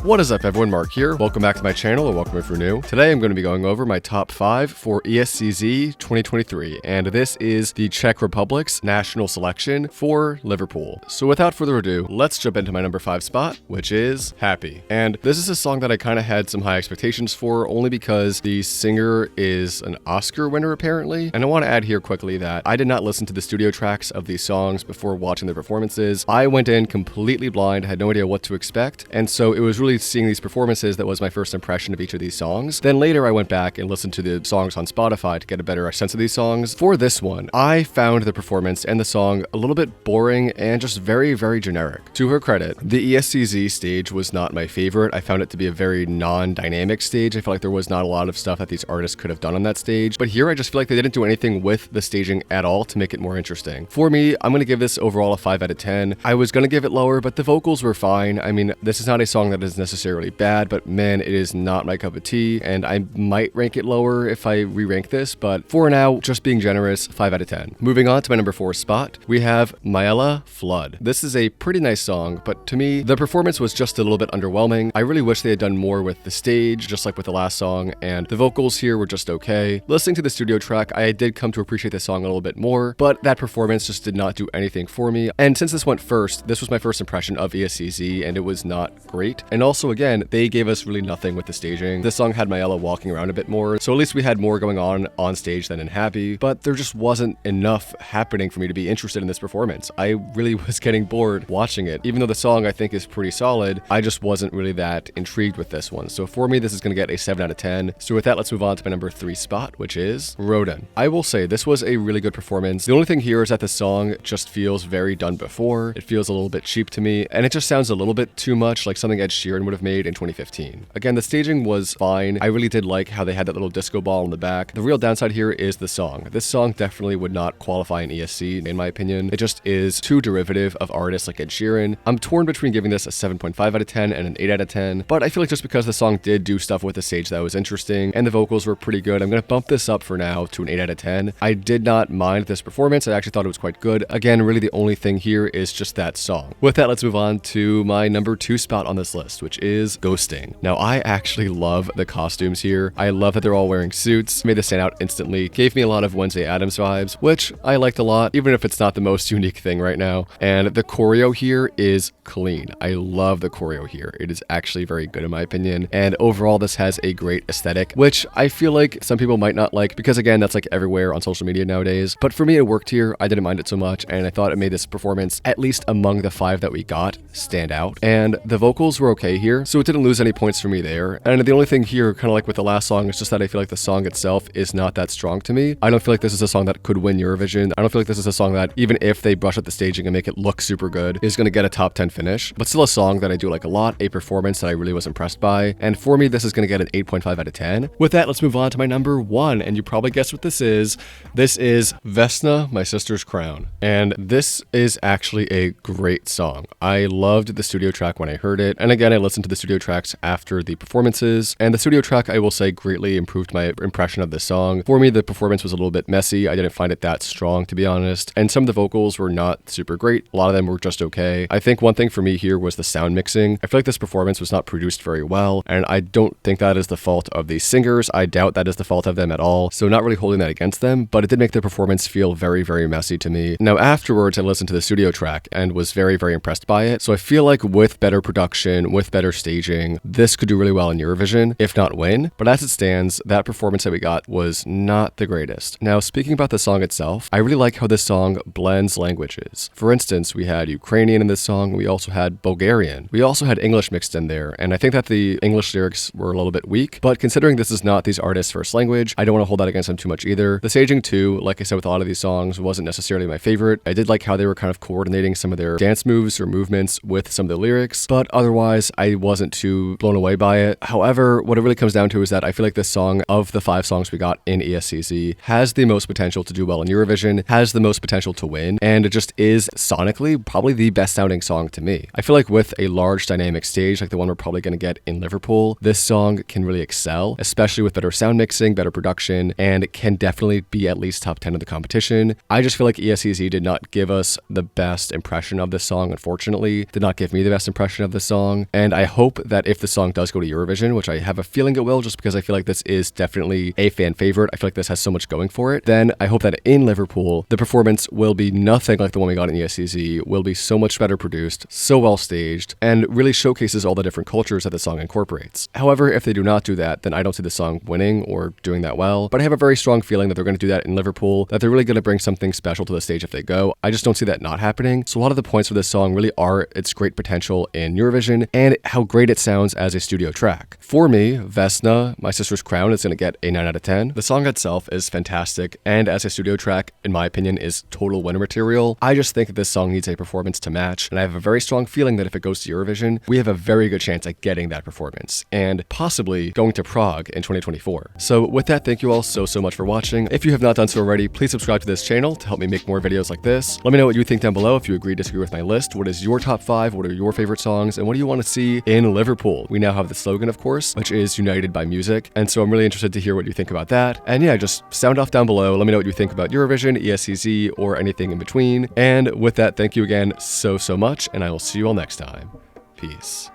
What is up everyone, Mark here. Welcome back to my channel, or welcome if you're new. Today I'm going to be going over my top 5 for ESCZ 2023, and this is the Czech Republic's national selection for Liverpool. So without further ado, let's jump into my number 5 spot, which is Happy. And this is a song that I kind of had some high expectations for, only because the singer is an Oscar winner apparently. And I want to add here quickly that I did not listen to the studio tracks of these songs before watching the performances. I went in completely blind, had no idea what to expect, and so it was really seeing these performances that was my first impression of each of these songs. Then later I went back and listened to the songs on Spotify to get a better sense of these songs. For this one, I found the performance and the song a little bit boring and just very, very generic. To her credit, the ESCZ stage was not my favorite. I found it to be a very non-dynamic stage. I felt like there was not a lot of stuff that these artists could have done on that stage. But here I just feel like they didn't do anything with the staging at all to make it more interesting. For me, I'm going to give this overall a 5 out of 10. I was going to give it lower, but the vocals were fine. I mean, this is not a song that is necessarily bad, but man, it is not my cup of tea, and I might rank it lower if I re-rank this, but for now, just being generous, 5 out of 10. Moving on to my number 4 spot, we have Maiella Flood. This is a pretty nice song, but to me, the performance was just a little bit underwhelming. I really wish they had done more with the stage, just like with the last song, and the vocals here were just okay. Listening to the studio track, I did come to appreciate the song a little bit more, but that performance just did not do anything for me. And since this went first, this was my first impression of ESCZ, and it was not great. And also, again, they gave us really nothing with the staging. This song had Maella walking around a bit more, so at least we had more going on stage than in Happy, but there just wasn't enough happening for me to be interested in this performance. I really was getting bored watching it. Even though the song I think is pretty solid, I just wasn't really that intrigued with this one. So for me, this is going to get a 7 out of 10. So with that, let's move on to my number 3 spot, which is Rodan. I will say this was a really good performance. The only thing here is that the song just feels very done before. It feels a little bit cheap to me, and it just sounds a little bit too much like something Ed Sheeran would have made in 2015. Again, the staging was fine. I really did like how they had that little disco ball in the back. The real downside here is the song. This song definitely would not qualify in ESC, in my opinion. It just is too derivative of artists like Ed Sheeran. I'm torn between giving this a 7.5 out of 10 and an 8 out of 10, but I feel like just because the song did do stuff with the stage that was interesting and the vocals were pretty good, I'm going to bump this up for now to an 8 out of 10. I did not mind this performance. I actually thought it was quite good. Again, really the only thing here is just that song. With that, let's move on to my number 2 spot on this list, which is Ghosting. Now, I actually love the costumes here. I love that they're all wearing suits. Made this stand out instantly. Gave me a lot of Wednesday Addams vibes, which I liked a lot, even if it's not the most unique thing right now. And the choreo here is clean. I love the choreo here. It is actually very good in my opinion. And overall, this has a great aesthetic, which I feel like some people might not like because again, that's like everywhere on social media nowadays. But for me, it worked here. I didn't mind it so much. And I thought it made this performance, at least among the 5 that we got, stand out. And the vocals were okay here, so it didn't lose any points for me there. And the only thing here, kind of like with the last song, is just that I feel like the song itself is not that strong to me. I don't feel like this is a song that could win Eurovision. I don't feel like this is a song that, even if they brush up the staging and make it look super good, is going to get a top 10 finish. But still a song that I do like a lot, a performance that I really was impressed by. And for me, this is going to get an 8.5 out of 10. With that, let's move on to my number 1. And you probably guessed what this is. This is Vesna, My Sister's Crown. And this is actually a great song. I loved the studio track when I heard it. And again, I listened to the studio tracks after the performances. And the studio track, I will say, greatly improved my impression of this song. For me, the performance was a little bit messy. I didn't find it that strong, to be honest. And some of the vocals were not super great. A lot of them were just okay. I think one thing for me here was the sound mixing. I feel like this performance was not produced very well, and I don't think that is the fault of the singers. I doubt that is the fault of them at all. So not really holding that against them, but it did make the performance feel very, very messy to me. Now afterwards, I listened to the studio track and was very, very impressed by it. So I feel like with better production, with better staging, this could do really well in Eurovision, if not win. But as it stands, that performance that we got was not the greatest. Now, speaking about the song itself, I really like how this song blends languages. For instance, we had Ukrainian in this song. We also had Bulgarian. We also had English mixed in there. And I think that the English lyrics were a little bit weak, but considering this is not these artists' first language, I don't want to hold that against them too much either. The staging too, like I said with a lot of these songs, wasn't necessarily my favorite. I did like how they were kind of coordinating some of their dance moves or movements with some of the lyrics, but otherwise I wasn't too blown away by it. However, what it really comes down to is that I feel like this song, of the 5 songs we got in ESCZ, has the most potential to do well in Eurovision, has the most potential to win, and it just is sonically probably the best sounding song to me. I feel like with a large dynamic stage like the one we're probably going to get in Liverpool, this song can really excel, especially with better sound mixing, better production, and it can definitely be at least top 10 of the competition. I just feel like ESCZ did not give us the best impression of this song, unfortunately. Did not give me the best impression of this song, and I hope that if the song does go to Eurovision, which I have a feeling it will, just because I feel like this is definitely a fan favorite, I feel like this has so much going for it, then I hope that in Liverpool, the performance will be nothing like the one we got in ESCZ, will be so much better produced, so well staged, and really showcases all the different cultures that the song incorporates. However, if they do not do that, then I don't see the song winning or doing that well, but I have a very strong feeling that they're going to do that in Liverpool, that they're really going to bring something special to the stage if they go. I just don't see that not happening. So a lot of the points for this song really are its great potential in Eurovision and how great it sounds as a studio track. For me, Vesna, My Sister's Crown, is going to get a 9 out of 10. The song itself is fantastic, and as a studio track, in my opinion, is total winner material. I just think that this song needs a performance to match, and I have a very strong feeling that if it goes to Eurovision, we have a very good chance at getting that performance, and possibly going to Prague in 2024. So with that, thank you all so much for watching. If you have not done so already, please subscribe to this channel to help me make more videos like this. Let me know what you think down below if you agree or disagree with my list. What is your top 5? What are your favorite songs? And what do you want to see in Liverpool? We now have the slogan, of course, which is United by Music. And so I'm really interested to hear what you think about that. And yeah, just sound off down below. Let me know what you think about Eurovision, ESCZ, or anything in between. And with that, thank you again so much, and I will see you all next time. Peace.